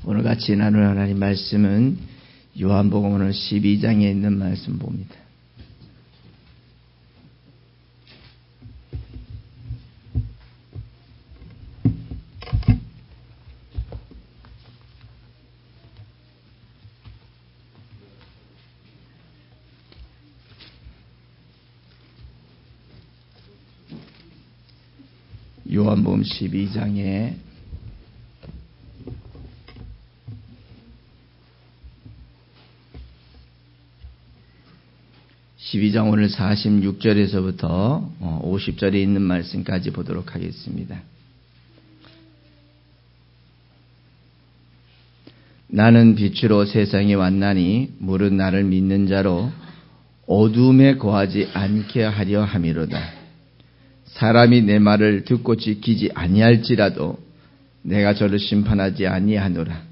오늘 같이 나눌 하나님 말씀은 요한복음 오늘 12장에 있는 말씀 봅니다. 요한복음 12장에 12장 오늘 46절에서부터 50절에 있는 말씀까지 보도록 하겠습니다. 나는 빛으로 세상에 왔나니 물은 나를 믿는 자로 어두움에 거하지 않게 하려 함이로다. 사람이 내 말을 듣고 지키지 아니할지라도 내가 저를 심판하지 아니하노라.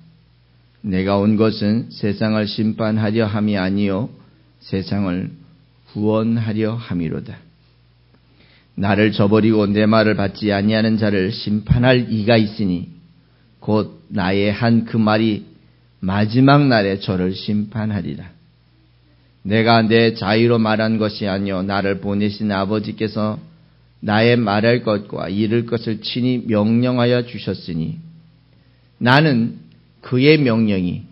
내가 온 것은 세상을 심판하려 함이 아니요 세상을 구원하려 함이로다. 나를 저버리고 내 말을 받지 아니하는 자를 심판할 이가 있으니 곧 나의 한 그 말이 마지막 날에 저를 심판하리라. 내가 내 자유로 말한 것이 아니요 나를 보내신 아버지께서 나의 말할 것과 이를 것을 친히 명령하여 주셨으니 나는 그의 명령이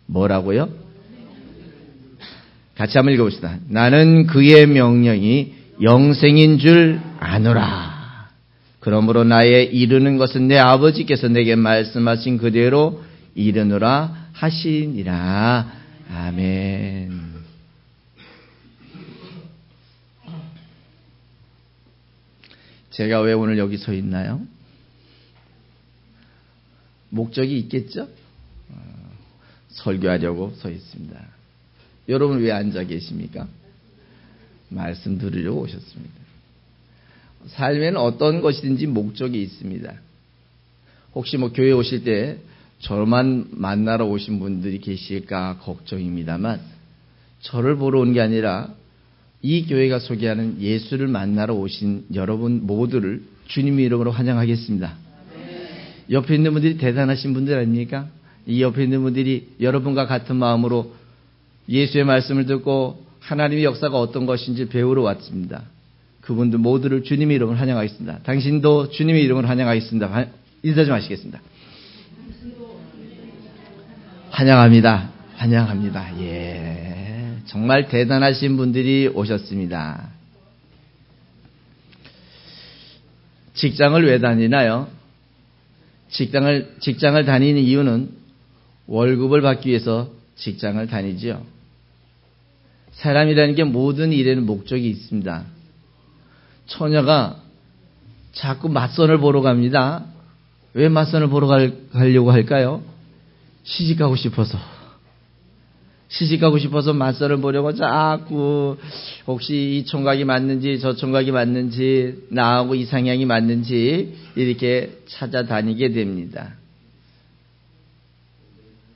뭐라고요? 같이 한번 읽어봅시다. 나는 그의 명령이 영생인 줄 아노라. 그러므로 나의 이르는 것은 내 아버지께서 내게 말씀하신 그대로 이르노라 하시니라. 아멘. 제가 왜 오늘 여기 서 있나요? 목적이 있겠죠? 설교하려고 서 있습니다. 여러분 왜 앉아 계십니까? 말씀 들으려고 오셨습니다. 삶에는 어떤 것이든지 목적이 있습니다. 혹시 교회 오실 때 저만 만나러 오신 분들이 계실까 걱정입니다만 저를 보러 온 게 아니라 이 교회가 소개하는 예수를 만나러 오신 여러분 모두를 주님의 이름으로 환영하겠습니다. 옆에 있는 분들이 대단하신 분들 아닙니까? 이 옆에 있는 분들이 여러분과 같은 마음으로 예수의 말씀을 듣고 하나님의 역사가 어떤 것인지 배우러 왔습니다. 그분들 모두를 주님의 이름으로 환영하겠습니다. 당신도 주님의 이름으로 환영하겠습니다. 인사 좀 하시겠습니다. 환영합니다. 환영합니다. 예, 정말 대단하신 분들이 오셨습니다. 직장을 왜 다니나요? 직장을 다니는 이유는 월급을 받기 위해서 직장을 다니지요. 사람이라는 게 모든 일에는 목적이 있습니다. 처녀가 자꾸 맞선을 보러 갑니다. 왜 맞선을 보러 가려고 할까요? 시집가고 싶어서. 시집가고 싶어서 맞선을 보려고 자꾸 혹시 이 총각이 맞는지 저 총각이 맞는지 나하고 이상향이 맞는지 이렇게 찾아다니게 됩니다.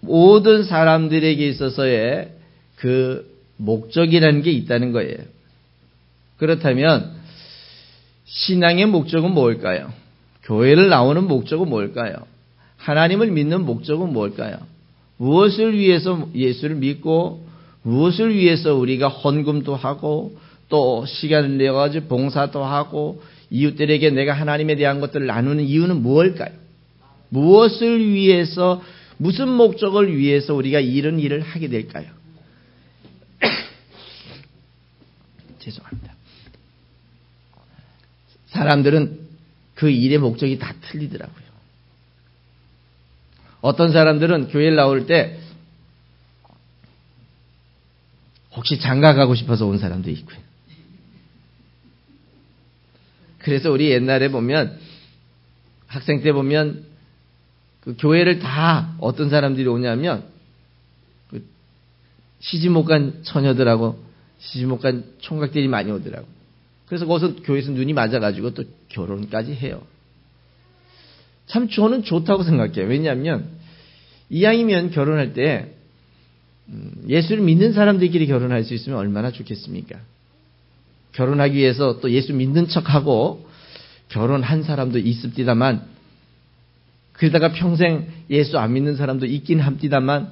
모든 사람들에게 있어서의 그 목적이라는 게 있다는 거예요. 그렇다면 신앙의 목적은 뭘까요? 교회를 나오는 목적은 뭘까요? 하나님을 믿는 목적은 뭘까요? 무엇을 위해서 예수를 믿고 무엇을 위해서 우리가 헌금도 하고 또 시간을 내가지고 봉사도 하고 이웃들에게 내가 하나님에 대한 것들을 나누는 이유는 무엇일까요? 무엇을 위해서 무슨 목적을 위해서 우리가 이런 일을 하게 될까요? 죄송합니다. 사람들은 그 일의 목적이 다 틀리더라고요. 어떤 사람들은 교회를 나올 때 혹시 장가 가고 싶어서 온 사람도 있고요. 그래서 우리 옛날에 보면 학생 때 보면 그 교회를 다 어떤 사람들이 오냐면 그 시집 못 간 처녀들하고 시집 못 간 총각들이 많이 오더라고. 그래서 거기서 교회에서 눈이 맞아가지고 또 결혼까지 해요. 참 저는 좋다고 생각해요. 왜냐하면 이왕이면 결혼할 때 예수를 믿는 사람들끼리 결혼할 수 있으면 얼마나 좋겠습니까? 결혼하기 위해서 또 예수 믿는 척하고 결혼한 사람도 있습니다만 그러다가 평생 예수 안 믿는 사람도 있긴 합디다만,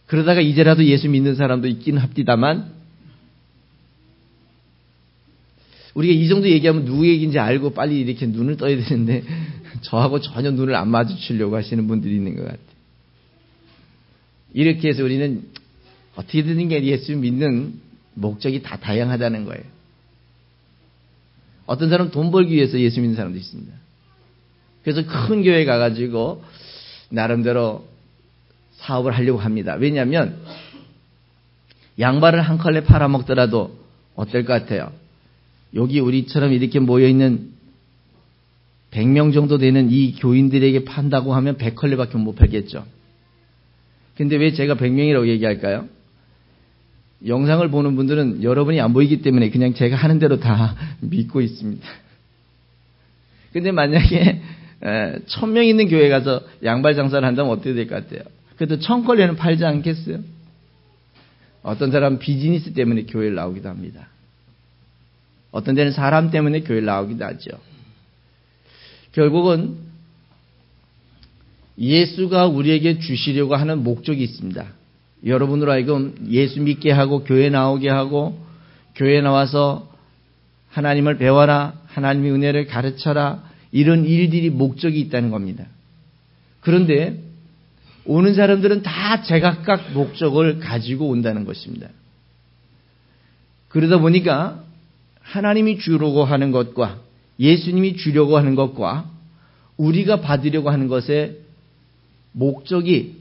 그러다가 이제라도 예수 믿는 사람도 있긴 합디다만, 우리가 이 정도 얘기하면 누구 얘기인지 알고 빨리 이렇게 눈을 떠야 되는데 저하고 전혀 눈을 안 마주치려고 하시는 분들이 있는 것 같아요. 이렇게 해서 우리는 어떻게든 예수 믿는 목적이 다 다양하다는 거예요. 어떤 사람은 돈 벌기 위해서 예수 믿는 사람도 있습니다. 그래서 큰 교회 가가지고 나름대로 사업을 하려고 합니다. 왜냐하면 양발을 한 컬레 팔아먹더라도 어떨 것 같아요? 여기 우리처럼 이렇게 모여있는 100명 정도 되는 이 교인들에게 판다고 하면 100컬레밖에 못 팔겠죠. 근데 왜 제가 100명이라고 얘기할까요? 영상을 보는 분들은 여러분이 안 보이기 때문에 그냥 제가 하는 대로 다 믿고 있습니다. 근데 만약에 1000명 있는 교회 가서 양발 장사를 한다면 어떻게 될 것 같아요? 그래도 1000컬레는 팔지 않겠어요? 어떤 사람은 비즈니스 때문에 교회를 나오기도 합니다. 어떤 데는 사람 때문에 교회를 나오기도 하죠. 결국은 예수가 우리에게 주시려고 하는 목적이 있습니다. 여러분으로 하여금 예수 믿게 하고 교회 나오게 하고 교회 나와서 하나님을 배워라, 하나님의 은혜를 가르쳐라, 이런 일들이 목적이 있다는 겁니다. 그런데 오는 사람들은 다 제각각 목적을 가지고 온다는 것입니다. 그러다 보니까 하나님이 주려고 하는 것과 예수님이 주려고 하는 것과 우리가 받으려고 하는 것의 목적이,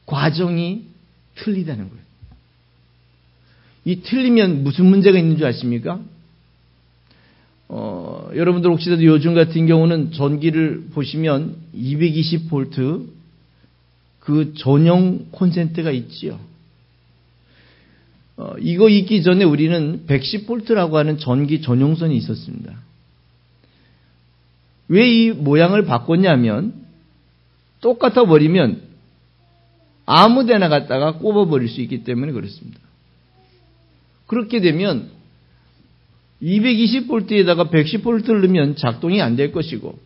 과정이 틀리다는 거예요. 이 틀리면 무슨 문제가 있는 줄 아십니까? 여러분들 혹시라도 요즘 같은 경우는 전기를 보시면 220V 그 전용 콘센트가 있지요. 이거 있기 전에 우리는 110V라고 하는 전기 전용선이 있었습니다. 왜 이 모양을 바꿨냐면 똑같아 버리면 아무 데나 갖다가 꼽아버릴 수 있기 때문에 그렇습니다. 그렇게 되면 220V에다가 110V를 넣으면 작동이 안 될 것이고,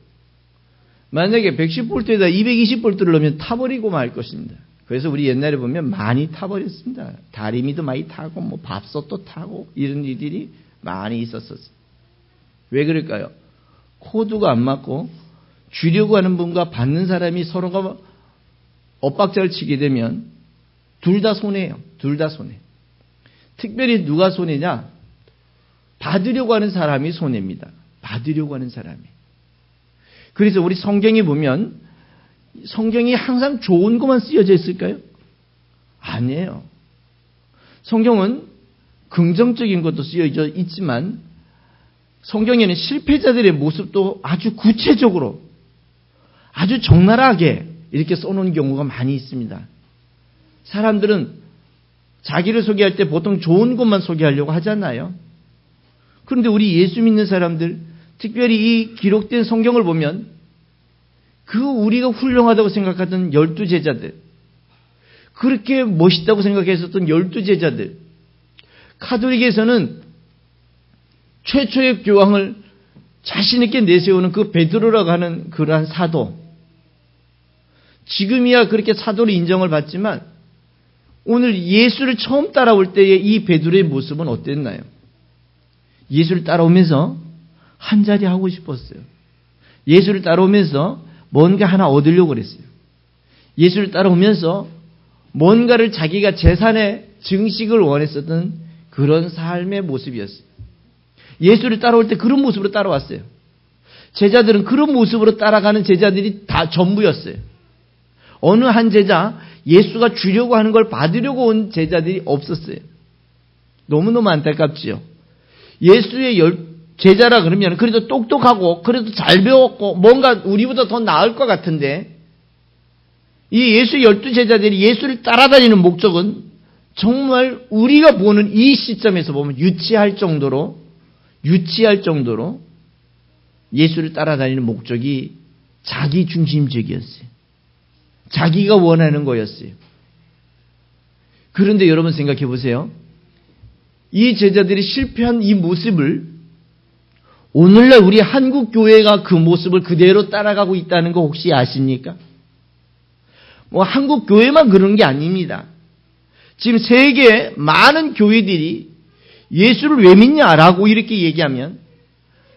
만약에 110V에다 220V를 넣으면 타버리고 말 것입니다. 그래서 우리 옛날에 보면 많이 타버렸습니다. 다리미도 많이 타고 뭐 밥솥도 타고 이런 일들이 많이 있었어요. 왜 그럴까요? 코드가 안 맞고 주려고 하는 분과 받는 사람이 서로가 엇박자를 치게 되면 둘 다 손해예요. 둘 다 손해. 특별히 누가 손해냐? 받으려고 하는 사람이 손해입니다. 받으려고 하는 사람이. 그래서 우리 성경에 보면 성경이 항상 좋은 것만 쓰여져 있을까요? 아니에요. 성경은 긍정적인 것도 쓰여져 있지만 성경에는 실패자들의 모습도 아주 구체적으로, 아주 적나라하게 이렇게 써놓은 경우가 많이 있습니다. 사람들은 자기를 소개할 때 보통 좋은 것만 소개하려고 하잖아요. 그런데 우리 예수 믿는 사람들, 특별히 이 기록된 성경을 보면 그 우리가 훌륭하다고 생각하던 12제자들, 그렇게 멋있다고 생각했었던 12제자들, 카톨릭에서는 최초의 교황을 자신 있게 내세우는 그 베드로라고 하는 그러한 사도, 지금이야 그렇게 사도로 인정을 받지만 오늘 예수를 처음 따라올 때의 이 베드로의 모습은 어땠나요? 예수를 따라오면서 한 자리 하고 싶었어요. 예수를 따라오면서 뭔가 하나 얻으려고 그랬어요. 예수를 따라오면서 뭔가를 자기가 재산의 증식을 원했었던 그런 삶의 모습이었어요. 예수를 따라올 때 그런 모습으로 따라왔어요. 제자들은 그런 모습으로 따라가는 제자들이 다 전부였어요. 어느 한 제자, 예수가 주려고 하는 걸 받으려고 온 제자들이 없었어요. 너무너무 안타깝지요. 예수의 제자라 그러면 그래도 똑똑하고 그래도 잘 배웠고 뭔가 우리보다 더 나을 것 같은데, 이 예수 12제자들이 예수를 따라다니는 목적은 정말 우리가 보는 이 시점에서 보면 유치할 정도로 예수를 따라다니는 목적이 자기 중심적이었어요. 자기가 원하는 거였어요. 그런데 여러분 생각해 보세요. 이 제자들이 실패한 이 모습을 오늘날 우리 한국 교회가 그 모습을 그대로 따라가고 있다는 거 혹시 아십니까? 한국 교회만 그런 게 아닙니다. 지금 세계 많은 교회들이 예수를 왜 믿냐라고 이렇게 얘기하면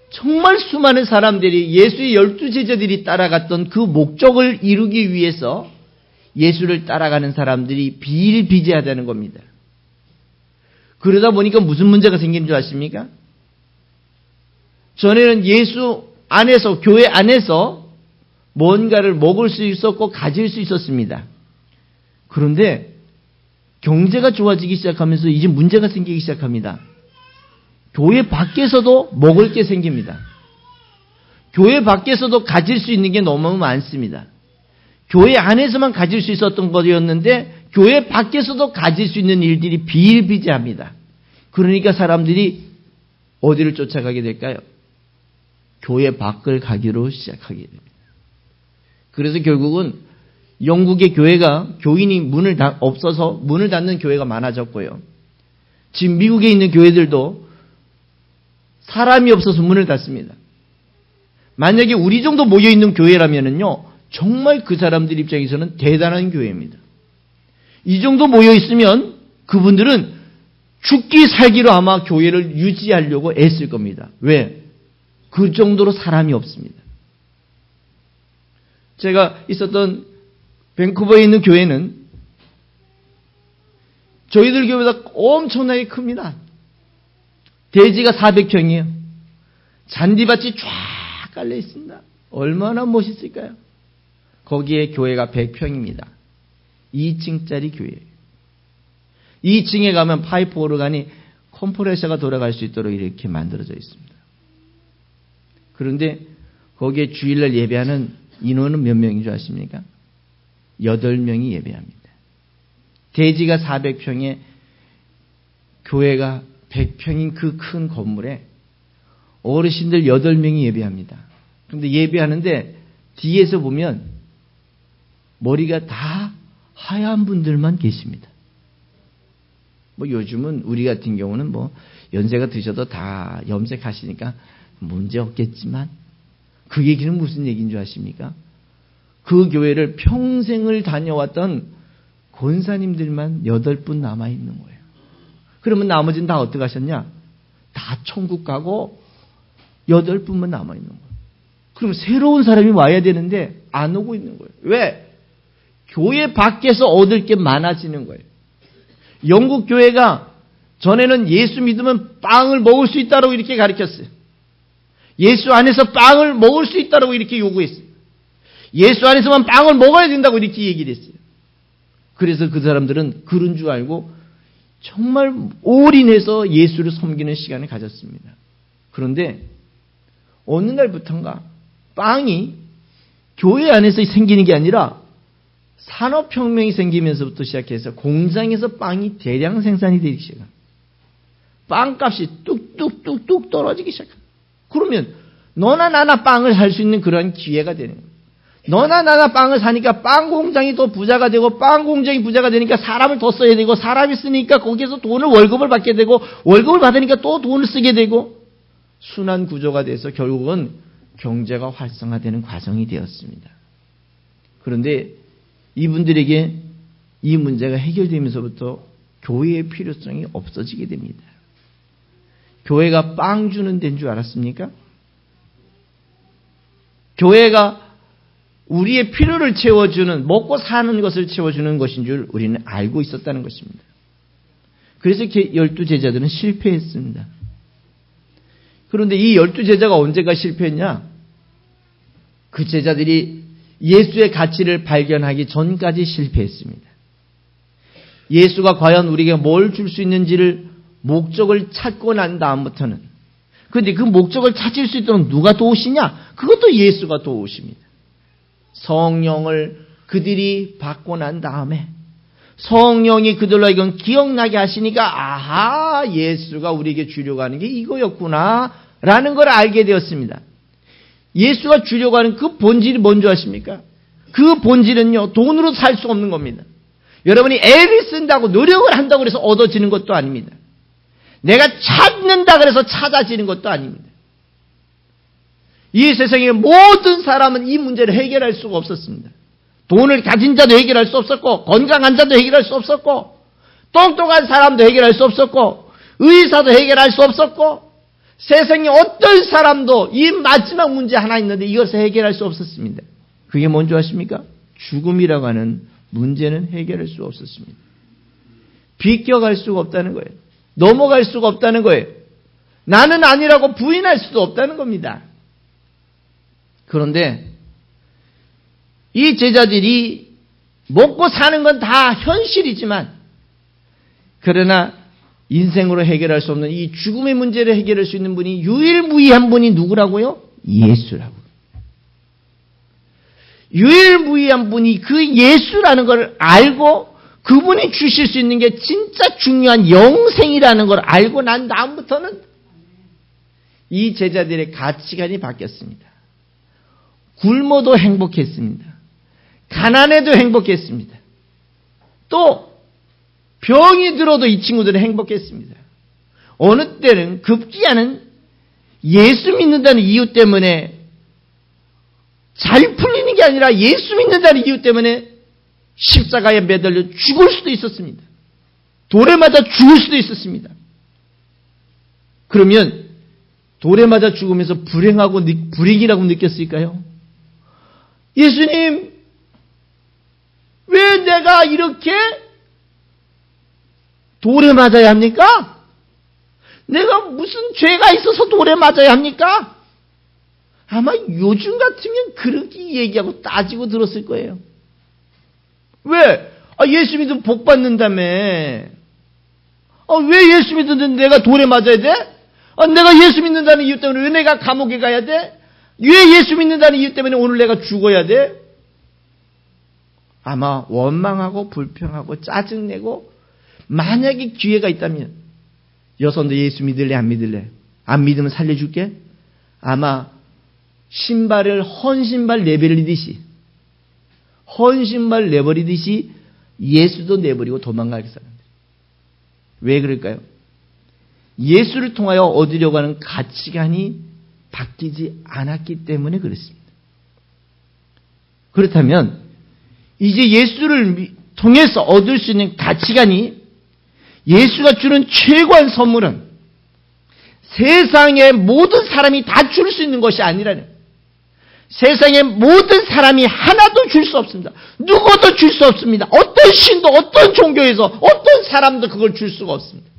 정말 수많은 사람들이 예수의 12제자들이 따라갔던 그 목적을 이루기 위해서 예수를 따라가는 사람들이 비일비재하다는 겁니다. 그러다 보니까 무슨 문제가 생긴 줄 아십니까? 전에는 예수 안에서, 교회 안에서 뭔가를 먹을 수 있었고 가질 수 있었습니다. 그런데 경제가 좋아지기 시작하면서 이제 문제가 생기기 시작합니다. 교회 밖에서도 먹을 게 생깁니다. 교회 밖에서도 가질 수 있는 게 너무 많습니다. 교회 안에서만 가질 수 있었던 것이었는데 교회 밖에서도 가질 수 있는 일들이 비일비재합니다. 그러니까 사람들이 어디를 쫓아가게 될까요? 교회 밖을 가기로 시작하게 됩니다. 그래서 결국은 영국의 교회가 교인이 없어서 문을 닫는 교회가 많아졌고요. 지금 미국에 있는 교회들도 사람이 없어서 문을 닫습니다. 만약에 우리 정도 모여있는 교회라면요, 정말 그 사람들 입장에서는 대단한 교회입니다. 이 정도 모여있으면 그분들은 죽기 살기로 아마 교회를 유지하려고 애쓸 겁니다. 왜? 그 정도로 사람이 없습니다. 제가 있었던 밴쿠버에 있는 교회는 저희들 교회보다 엄청나게 큽니다. 대지가 400평이에요. 잔디밭이 쫙 깔려 있습니다. 얼마나 멋있을까요? 거기에 교회가 100평입니다. 2층짜리 교회예요. 2층에 가면 파이프 오르간이 컴프레셔가 돌아갈 수 있도록 이렇게 만들어져 있습니다. 그런데 거기에 주일날 예배하는 인원은 몇 명인 줄 아십니까? 8명이 예배합니다. 대지가 400평에 교회가 100평인 그 큰 건물에 어르신들 8명이 예배합니다. 그런데 예배하는데 뒤에서 보면 머리가 다 하얀 분들만 계십니다. 요즘은 우리 같은 경우는 연세가 드셔도 다 염색하시니까 문제 없겠지만 그 얘기는 무슨 얘기인 줄 아십니까? 그 교회를 평생을 다녀왔던 권사님들만 8분 남아있는 거예요. 그러면 나머지는 다 어떻게 하셨냐? 다 천국 가고 8분만 남아있는 거예요. 그럼 새로운 사람이 와야 되는데 안 오고 있는 거예요. 왜? 교회 밖에서 얻을 게 많아지는 거예요. 영국 교회가 전에는 예수 믿으면 빵을 먹을 수 있다고 이렇게 가르쳤어요. 예수 안에서 빵을 먹을 수 있다고 이렇게 요구했어요. 예수 안에서만 빵을 먹어야 된다고 이렇게 얘기를 했어요. 그래서 그 사람들은 그런 줄 알고 정말 올인해서 예수를 섬기는 시간을 가졌습니다. 그런데 어느 날부터인가 빵이 교회 안에서 생기는 게 아니라 산업혁명이 생기면서부터 시작해서 공장에서 빵이 대량 생산이 되기 시작합니다. 빵값이 뚝뚝뚝뚝 떨어지기 시작합니다. 그러면 너나 나나 빵을 살 수 있는 그런 기회가 되는 거예요. 너나 나나 빵을 사니까 빵 공장이 더 부자가 되고 빵 공장이 부자가 되니까 사람을 더 써야 되고 사람이 쓰니까 거기에서 월급을 받게 되고 월급을 받으니까 또 돈을 쓰게 되고 순환 구조가 돼서 결국은 경제가 활성화되는 과정이 되었습니다. 그런데 이분들에게 이 문제가 해결되면서부터 교회의 필요성이 없어지게 됩니다. 교회가 빵 주는 데인 줄 알았습니까? 교회가 우리의 필요를 채워주는, 먹고 사는 것을 채워주는 것인 줄 우리는 알고 있었다는 것입니다. 그래서 12제자들은 실패했습니다. 그런데 이 12제자가 언제가 실패했냐? 그 제자들이 예수의 가치를 발견하기 전까지 실패했습니다. 예수가 과연 우리에게 뭘 줄 수 있는지를 목적을 찾고 난 다음부터는, 그런데 그 목적을 찾을 수 있도록 누가 도우시냐? 그것도 예수가 도우십니다. 성령을 그들이 받고 난 다음에 성령이 그들로 하여금 기억나게 하시니까 아하, 예수가 우리에게 주려고 하는 게 이거였구나 라는 걸 알게 되었습니다. 예수가 주려고 하는 그 본질이 뭔지 아십니까? 그 본질은요, 돈으로 살 수 없는 겁니다. 여러분이 애를 쓴다고 노력을 한다고 해서 얻어지는 것도 아닙니다. 내가 찾는다 그래서 찾아지는 것도 아닙니다. 이 세상의 모든 사람은 이 문제를 해결할 수가 없었습니다. 돈을 가진 자도 해결할 수 없었고, 건강한 자도 해결할 수 없었고, 똑똑한 사람도 해결할 수 없었고, 의사도 해결할 수 없었고, 세상에 어떤 사람도 이 마지막 문제 하나 있는데 이것을 해결할 수 없었습니다. 그게 뭔지 아십니까? 죽음이라고 하는 문제는 해결할 수 없었습니다. 비껴갈 수가 없다는 거예요. 넘어갈 수가 없다는 거예요. 나는 아니라고 부인할 수도 없다는 겁니다. 그런데 이 제자들이 먹고 사는 건 다 현실이지만, 그러나 인생으로 해결할 수 없는 이 죽음의 문제를 해결할 수 있는 분이 유일무이한 분이 누구라고요? 예수라고. 유일무이한 분이 그 예수라는 걸 알고 그분이 주실 수 있는 게 진짜 중요한 영생이라는 걸 알고 난 다음부터는 이 제자들의 가치관이 바뀌었습니다. 굶어도 행복했습니다. 가난해도 행복했습니다. 또 병이 들어도 이 친구들은 행복했습니다. 어느 때는 급기야는 예수 믿는다는 이유 때문에 잘 풀리는 게 아니라 예수 믿는다는 이유 때문에 십자가에 매달려 죽을 수도 있었습니다. 돌에 맞아 죽을 수도 있었습니다. 그러면 돌에 맞아 죽으면서 불행이라고 느꼈을까요? 예수님, 왜 내가 이렇게 돌에 맞아야 합니까? 내가 무슨 죄가 있어서 돌에 맞아야 합니까? 아마 요즘 같으면 그렇게 얘기하고 따지고 들었을 거예요. 왜? 예수 믿으면 복 받는다며. 왜 예수 믿는데 내가 돌에 맞아야 돼? 내가 예수 믿는다는 이유 때문에 왜 내가 감옥에 가야 돼? 왜 예수 믿는다는 이유 때문에 오늘 내가 죽어야 돼? 아마 원망하고 불평하고 짜증내고, 만약에 기회가 있다면 여선도 예수 믿을래 안 믿을래? 안 믿으면 살려줄게? 아마 신발을 헌신발 내버리듯이 예수도 내버리고 도망갈 사람들. 왜 그럴까요? 예수를 통하여 얻으려고 하는 가치관이 바뀌지 않았기 때문에 그렇습니다. 그렇다면 이제 예수를 통해서 얻을 수 있는 가치관이, 예수가 주는 최고한 선물은 세상의 모든 사람이 다 줄 수 있는 것이 아니라는, 세상의 모든 사람이 하나도 줄 수 없습니다. 누구도 줄 수 없습니다. 어떤 신도, 어떤 종교에서, 어떤 사람도 그걸 줄 수가 없습니다.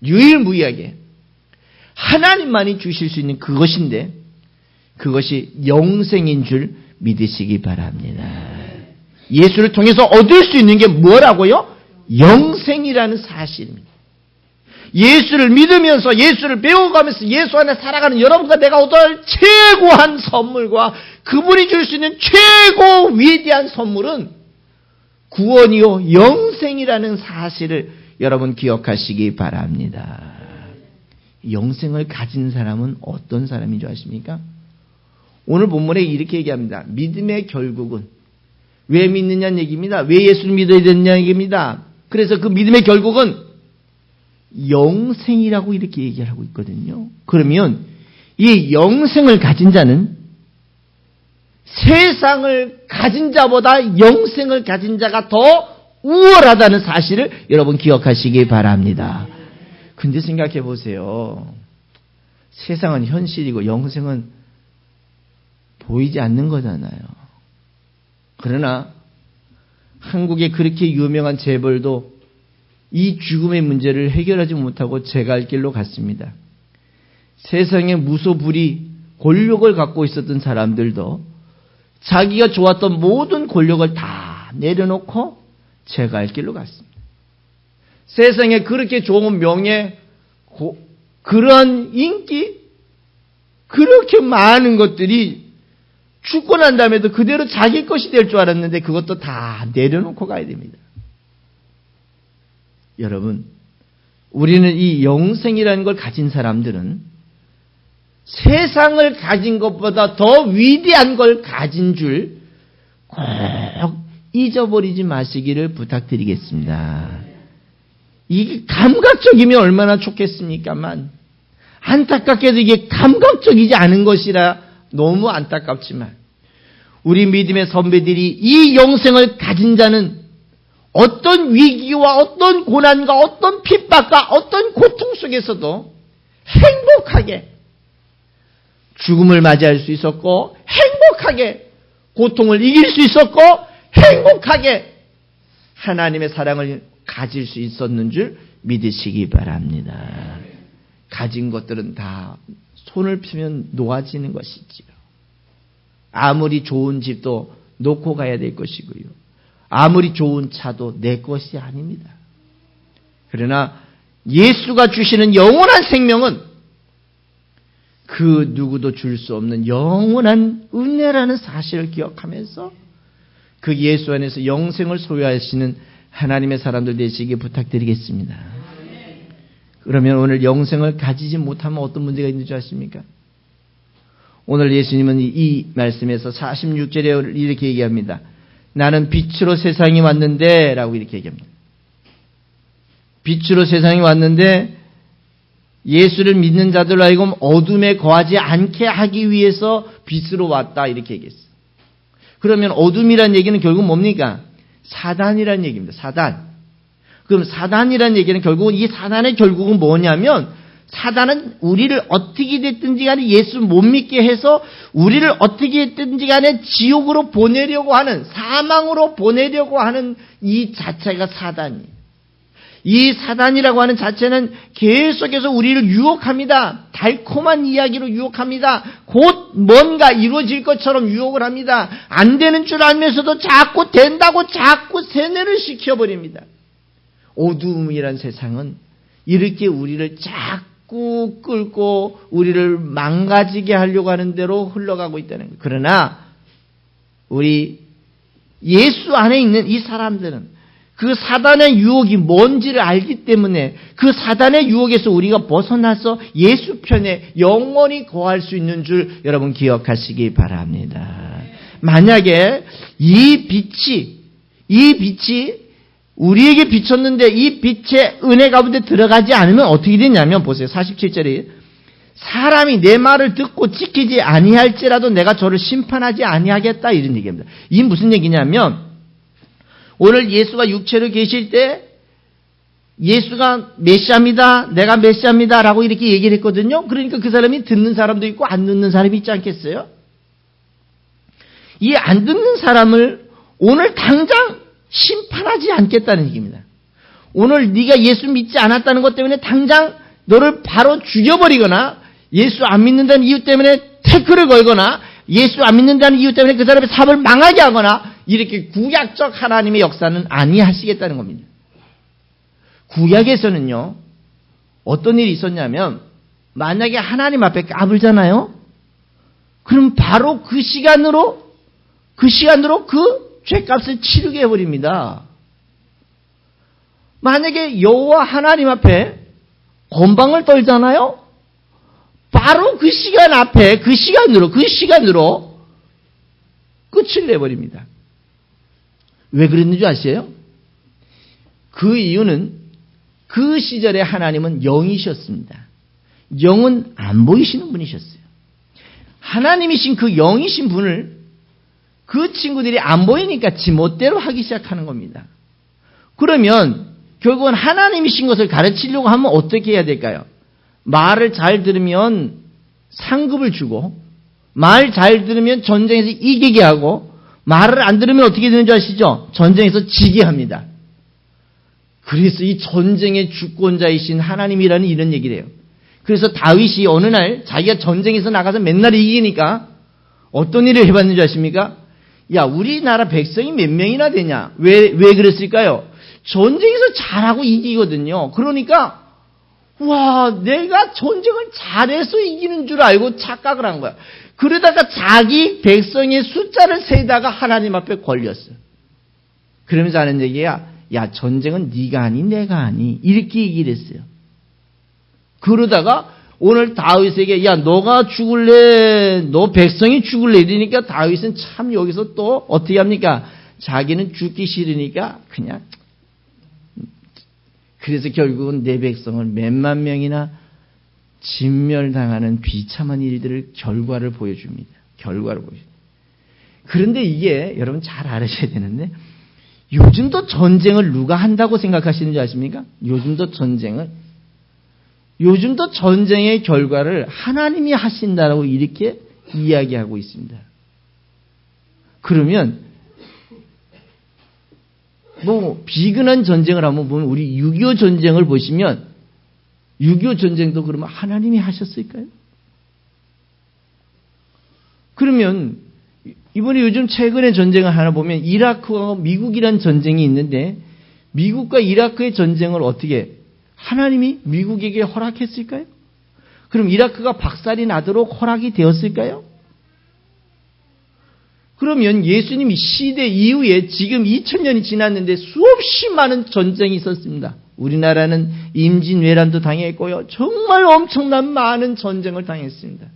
유일무이하게 하나님만이 주실 수 있는 그것인데, 그것이 영생인 줄 믿으시기 바랍니다. 예수를 통해서 얻을 수 있는 게 뭐라고요? 영생이라는 사실입니다. 예수를 믿으면서, 예수를 배워가면서 예수 안에 살아가는 여러분과 내가 얻을 최고한 선물과 그분이 줄 수 있는 최고 위대한 선물은 구원이요 영생이라는 사실을 여러분 기억하시기 바랍니다. 영생을 가진 사람은 어떤 사람인 줄 아십니까? 오늘 본문에 이렇게 얘기합니다. 믿음의 결국은, 왜 믿느냐는 얘기입니다. 왜 예수를 믿어야 되느냐는 얘기입니다. 그래서 그 믿음의 결국은 영생이라고 이렇게 얘기를 하고 있거든요. 그러면 이 영생을 가진 자는 세상을 가진 자보다 영생을 가진 자가 더 우월하다는 사실을 여러분 기억하시기 바랍니다. 근데 생각해 보세요. 세상은 현실이고 영생은 보이지 않는 거잖아요. 그러나 한국의 그렇게 유명한 재벌도 이 죽음의 문제를 해결하지 못하고 제갈 길로 갔습니다. 세상에 무소불위 권력을 갖고 있었던 사람들도 자기가 좋았던 모든 권력을 다 내려놓고 제갈 길로 갔습니다. 세상에 그렇게 좋은 명예, 그러한 인기, 그렇게 많은 것들이 죽고 난 다음에도 그대로 자기 것이 될 줄 알았는데 그것도 다 내려놓고 가야 됩니다. 여러분, 우리는 이 영생이라는 걸 가진 사람들은 세상을 가진 것보다 더 위대한 걸 가진 줄 꼭 잊어버리지 마시기를 부탁드리겠습니다. 이게 감각적이면 얼마나 좋겠습니까만 안타깝게도 이게 감각적이지 않은 것이라 너무 안타깝지만 우리 믿음의 선배들이 이 영생을 가진 자는 어떤 위기와 어떤 고난과 어떤 핍박과 어떤 고통 속에서도 행복하게 죽음을 맞이할 수 있었고 행복하게 고통을 이길 수 있었고 행복하게 하나님의 사랑을 가질 수 있었는 줄 믿으시기 바랍니다. 가진 것들은 다 손을 펴면 놓아지는 것이지요. 아무리 좋은 집도 놓고 가야 될 것이고요. 아무리 좋은 차도 내 것이 아닙니다. 그러나 예수가 주시는 영원한 생명은 그 누구도 줄 수 없는 영원한 은혜라는 사실을 기억하면서 그 예수 안에서 영생을 소유하시는 하나님의 사람들 되시기 부탁드리겠습니다. 그러면 오늘 영생을 가지지 못하면 어떤 문제가 있는 줄 아십니까? 오늘 예수님은 이 말씀에서 46절에 이렇게 얘기합니다. 나는 빛으로 세상에 왔는데 라고 이렇게 얘기합니다. 빛으로 세상에 왔는데 예수를 믿는 자들로 하여금 어둠에 거하지 않게 하기 위해서 빛으로 왔다 이렇게 얘기했어요. 그러면 어둠이란 얘기는 결국 뭡니까? 사단이란 얘기입니다. 사단. 그럼 사단이란 얘기는 결국은 이 사단의 결국은 뭐냐면 사단은 우리를 어떻게 됐든지 간에 예수 못 믿게 해서 우리를 어떻게 됐든지 간에 지옥으로 보내려고 하는 사망으로 보내려고 하는 이 자체가 사단이에요. 이 사단이라고 하는 자체는 계속해서 우리를 유혹합니다. 달콤한 이야기로 유혹합니다. 곧 뭔가 이루어질 것처럼 유혹을 합니다. 안 되는 줄 알면서도 자꾸 된다고 자꾸 세뇌를 시켜버립니다. 어두움이란 세상은 이렇게 우리를 자꾸 끌고 우리를 망가지게 하려고 하는 대로 흘러가고 있다는 거예요. 그러나 우리 예수 안에 있는 이 사람들은 그 사단의 유혹이 뭔지를 알기 때문에 그 사단의 유혹에서 우리가 벗어나서 예수 편에 영원히 거할 수 있는 줄 여러분 기억하시기 바랍니다. 만약에 이 빛이 우리에게 비쳤는데 이 빛의 은혜 가운데 들어가지 않으면 어떻게 되냐면 보세요. 47절에 사람이 내 말을 듣고 지키지 아니할지라도 내가 저를 심판하지 아니하겠다 이런 얘기입니다. 이게 무슨 얘기냐면 오늘 예수가 육체로 계실 때 예수가 메시아입니다. 내가 메시아입니다. 라고 이렇게 얘기를 했거든요. 그러니까 그 사람이 듣는 사람도 있고 안 듣는 사람이 있지 않겠어요? 이 안 듣는 사람을 오늘 당장 심판하지 않겠다는 얘기입니다. 오늘 네가 예수 믿지 않았다는 것 때문에 당장 너를 바로 죽여버리거나 예수 안 믿는다는 이유 때문에 태클을 걸거나 예수 안 믿는다는 이유 때문에 그 사람의 삶을 망하게 하거나 이렇게 구약적 하나님의 역사는 아니하시겠다는 겁니다. 구약에서는요. 어떤 일이 있었냐면 만약에 하나님 앞에 까불잖아요. 그럼 바로 그 시간으로 그 죄값을 치르게 해버립니다. 만약에 여호와 하나님 앞에 건방을 떨잖아요. 바로 그 시간 앞에 그 시간으로 끝을 내버립니다. 왜 그랬는지 아세요? 그 이유는 그 시절에 하나님은 영이셨습니다. 영은 안 보이시는 분이셨어요. 하나님이신 그 영이신 분을 그 친구들이 안 보이니까 지멋대로 하기 시작하는 겁니다. 그러면 결국은 하나님이신 것을 가르치려고 하면 어떻게 해야 될까요? 말을 잘 들으면 상급을 주고 말 잘 들으면 전쟁에서 이기게 하고 말을 안 들으면 어떻게 되는 줄 아시죠? 전쟁에서 지게 합니다. 그래서 이 전쟁의 주권자이신 하나님이라는 이런 얘기를 해요. 그래서 다윗이 어느 날 자기가 전쟁에서 나가서 맨날 이기니까 어떤 일을 해봤는지 아십니까? 야, 우리나라 백성이 몇 명이나 되냐? 왜 그랬을까요? 전쟁에서 잘하고 이기거든요. 그러니까 와, 내가 전쟁을 잘해서 이기는 줄 알고 착각을 한 거야. 그러다가 자기 백성의 숫자를 세다가 하나님 앞에 걸렸어요. 그러면서 하는 얘기야. 야, 전쟁은 네가 아니 내가 아니. 이렇게 얘기를 했어요. 그러다가 오늘 다윗에게 야, 너가 죽을래? 너 백성이 죽을래? 이러니까 다윗은 참 여기서 또 어떻게 합니까? 자기는 죽기 싫으니까 그냥 그래서 결국은 내 백성을 몇만 명이나 진멸당하는 비참한 일들을 결과를 보여줍니다. 결과를 보여줍니다. 그런데 이게 여러분 잘 알으셔야 되는데 요즘도 전쟁을 누가 한다고 생각하시는 줄 아십니까? 요즘도 전쟁의 결과를 하나님이 하신다라고 이렇게 이야기하고 있습니다. 그러면 뭐 비근한 전쟁을 한번 보면 우리 6.25 전쟁을 보시면 6.25 전쟁도 그러면 하나님이 하셨을까요? 그러면 이번에 요즘 최근의 전쟁을 하나 보면 이라크와 미국이란 전쟁이 있는데 미국과 이라크의 전쟁을 어떻게 하나님이 미국에게 허락했을까요? 그럼 이라크가 박살이 나도록 허락이 되었을까요? 그러면 예수님이 시대 이후에 지금 2000년이 지났는데 수없이 많은 전쟁이 있었습니다. 우리나라는 임진왜란도 당했고요. 정말 엄청난 많은 전쟁을 당했습니다.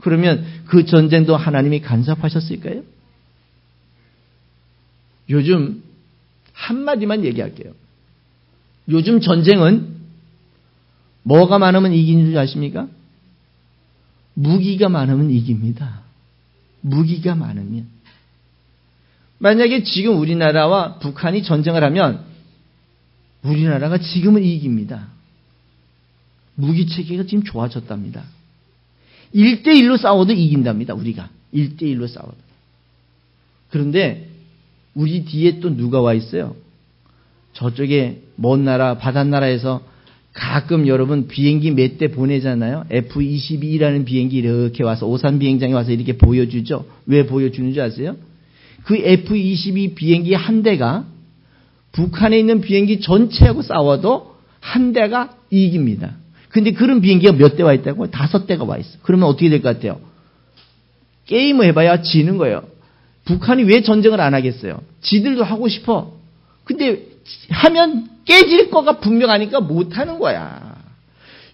그러면 그 전쟁도 하나님이 간섭하셨을까요? 요즘 한마디만 얘기할게요. 요즘 전쟁은 뭐가 많으면 이기는 줄 아십니까? 무기가 많으면 이깁니다. 무기가 많으면. 만약에 지금 우리나라와 북한이 전쟁을 하면 우리나라가 지금은 이깁니다. 무기체계가 지금 좋아졌답니다. 1대1로 싸워도 이긴답니다. 우리가 1대1로 싸워도. 그런데 우리 뒤에 또 누가 와 있어요? 저쪽에 먼 나라 바닷나라에서 가끔 여러분 비행기 몇 대 보내잖아요. F-22라는 비행기 이렇게 와서 오산 비행장에 와서 이렇게 보여주죠. 왜 보여주는지 아세요? 그 F-22 비행기 한 대가 북한에 있는 비행기 전체하고 싸워도 한 대가 이깁니다. 근데 그런 비행기가 몇 대 와 있다고? 5대가 와 있어. 그러면 어떻게 될 것 같아요? 게임을 해봐야 지는 거예요. 북한이 왜 전쟁을 안 하겠어요? 지들도 하고 싶어. 근데 하면 깨질 거가 분명하니까 못하는 거야.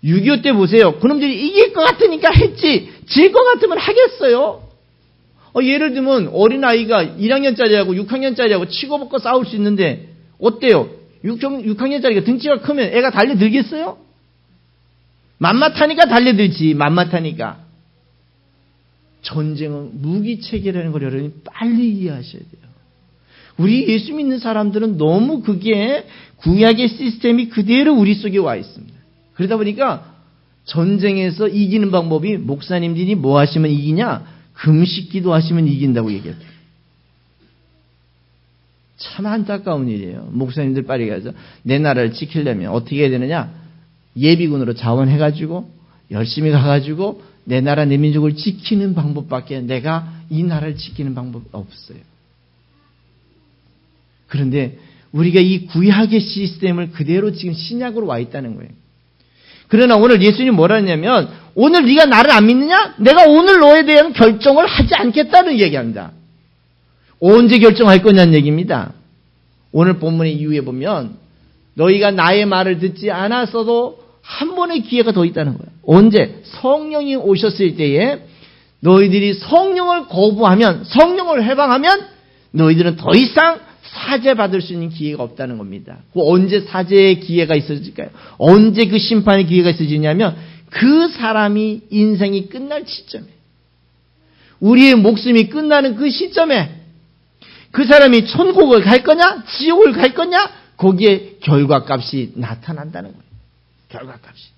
6.25 때 보세요. 그놈들이 이길 것 같으니까 했지 질 것 같으면 하겠어요? 예를 들면 어린아이가 1학년짜리하고 6학년짜리하고 치고받고 싸울 수 있는데 어때요? 6학년짜리가 등치가 크면 애가 달려들겠어요? 맘마타니까 달려들지. 맘마타니까. 전쟁은 무기체계라는 걸 여러분이 빨리 이해하셔야 돼요. 우리 예수 믿는 사람들은 너무 그게 구약의 시스템이 그대로 우리 속에 와 있습니다. 그러다 보니까 전쟁에서 이기는 방법이 목사님들이 뭐 하시면 이기냐? 금식기도 하시면 이긴다고 얘기해요. 참 안타까운 일이에요. 목사님들 빨리 가서 내 나라를 지키려면 어떻게 해야 되느냐? 예비군으로 자원해가지고 열심히 가가지고 내 나라 내 민족을 지키는 방법밖에 내가 이 나라를 지키는 방법이 없어요. 그런데 우리가 이 구약의 시스템을 그대로 지금 신약으로 와 있다는 거예요. 그러나 오늘 예수님이 뭐라 했냐면 오늘 네가 나를 안 믿느냐? 내가 오늘 너에 대한 결정을 하지 않겠다는 얘기합니다. 언제 결정할 거냐는 얘기입니다. 오늘 본문의 이후에 보면 너희가 나의 말을 듣지 않았어도 한 번의 기회가 더 있다는 거예요. 언제? 성령이 오셨을 때에 너희들이 성령을 거부하면 성령을 해방하면 너희들은 더 이상 사죄받을 수 있는 기회가 없다는 겁니다. 언제 사죄의 기회가 있어질까요? 언제 그 심판의 기회가 있어지냐면 그 사람이 인생이 끝날 시점에 우리의 목숨이 끝나는 그 시점에 그 사람이 천국을 갈 거냐 지옥을 갈 거냐 거기에 결과값이 나타난다는 거예요. 결과값이.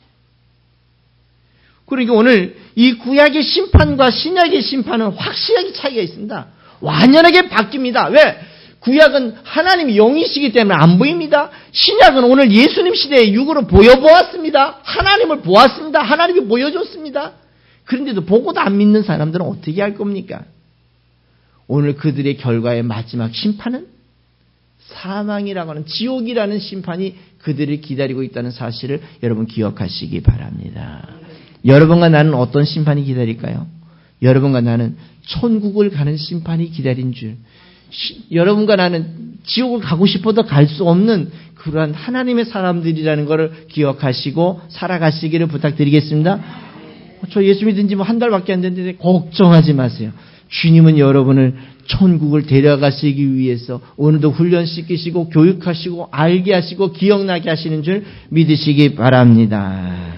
그러니까 오늘 이 구약의 심판과 신약의 심판은 확실하게 차이가 있습니다. 완연하게 바뀝니다. 왜? 구약은 하나님이 영이시기 때문에 안 보입니다. 신약은 오늘 예수님 시대에 육으로 보여보았습니다. 하나님을 보았습니다. 하나님이 보여줬습니다. 그런데도 보고도 안 믿는 사람들은 어떻게 할 겁니까? 오늘 그들의 결과의 마지막 심판은 사망이라고 하는 지옥이라는 심판이 그들을 기다리고 있다는 사실을 여러분 기억하시기 바랍니다. 여러분과 나는 어떤 심판이 기다릴까요? 여러분과 나는 천국을 가는 심판이 기다린 줄. 여러분과 나는 지옥을 가고 싶어도 갈 수 없는 그러한 하나님의 사람들이라는 것을 기억하시고 살아가시기를 부탁드리겠습니다. 저 예수 믿은 지 한 달밖에 안 됐는데 걱정하지 마세요. 주님은 여러분을 천국을 데려가시기 위해서 오늘도 훈련시키시고 교육하시고 알게 하시고 기억나게 하시는 줄 믿으시기 바랍니다.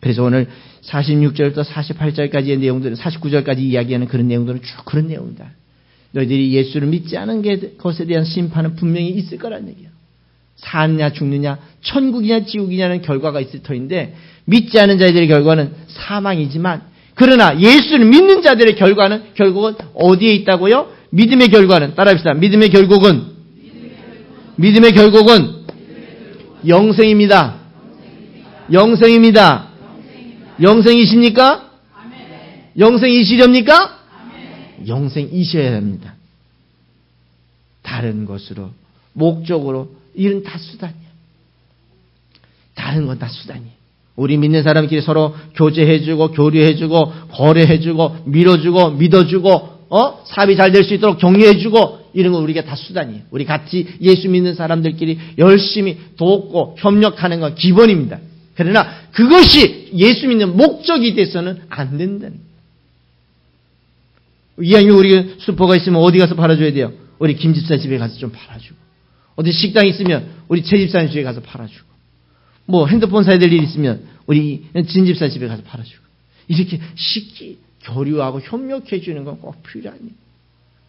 그래서 오늘 46절부터 48절까지의 내용들은 49절까지 이야기하는 그런 내용들은 쭉 그런 내용이다. 너희들이 예수를 믿지 않은 것에 대한 심판은 분명히 있을 거란 얘기야. 사느냐 죽느냐 천국이냐 지옥이냐는 결과가 있을 터인데 믿지 않은 자들의 결과는 사망이지만 그러나 예수를 믿는 자들의 결과는 결국은 어디에 있다고요? 믿음의 결과는 따라합시다. 믿음의 결국은 영생입니다. 영생입니다. 영생이십니까? 영생이시렵니까? 영생이셔야 합니다. 다른 것으로 목적으로 이런 다 수단이야. 다른 건 다 수단이야. 우리 믿는 사람끼리 서로 교제해주고 교류해주고 거래해주고 밀어주고 믿어주고 사업이 잘 될 수 있도록 격려해주고 이런 건 우리가 다 수단이에요. 우리 같이 예수 믿는 사람들끼리 열심히 돕고 협력하는 건 기본입니다. 그러나 그것이 예수 믿는 목적이 돼서는 안 된다는 거예요. 이왕이면 우리 슈퍼가 있으면 어디 가서 팔아줘야 돼요? 우리 김집사 집에 가서 좀 팔아주고 어디 식당 있으면 우리 최집사님 집에 가서 팔아주고 뭐 핸드폰 사야 될 일 있으면 우리 진집사 집에 가서 팔아주고 이렇게 쉽게 교류하고 협력해 주는 건 꼭 필요합니다.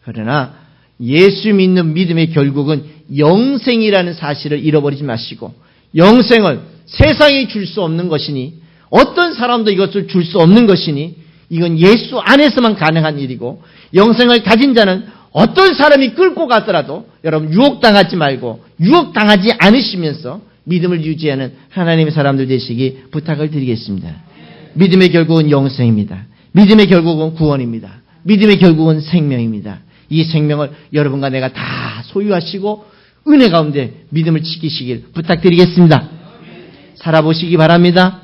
그러나 예수 믿는 믿음의 결국은 영생이라는 사실을 잃어버리지 마시고 영생을 세상이 줄 수 없는 것이니 어떤 사람도 이것을 줄 수 없는 것이니 이건 예수 안에서만 가능한 일이고 영생을 가진 자는 어떤 사람이 끌고 가더라도 여러분 유혹당하지 말고 유혹당하지 않으시면서 믿음을 유지하는 하나님의 사람들 되시기 부탁을 드리겠습니다. 믿음의 결국은 영생입니다. 믿음의 결국은 구원입니다. 믿음의 결국은 생명입니다. 이 생명을 여러분과 내가 다 소유하시고 은혜 가운데 믿음을 지키시길 부탁드리겠습니다. 살아보시기 바랍니다.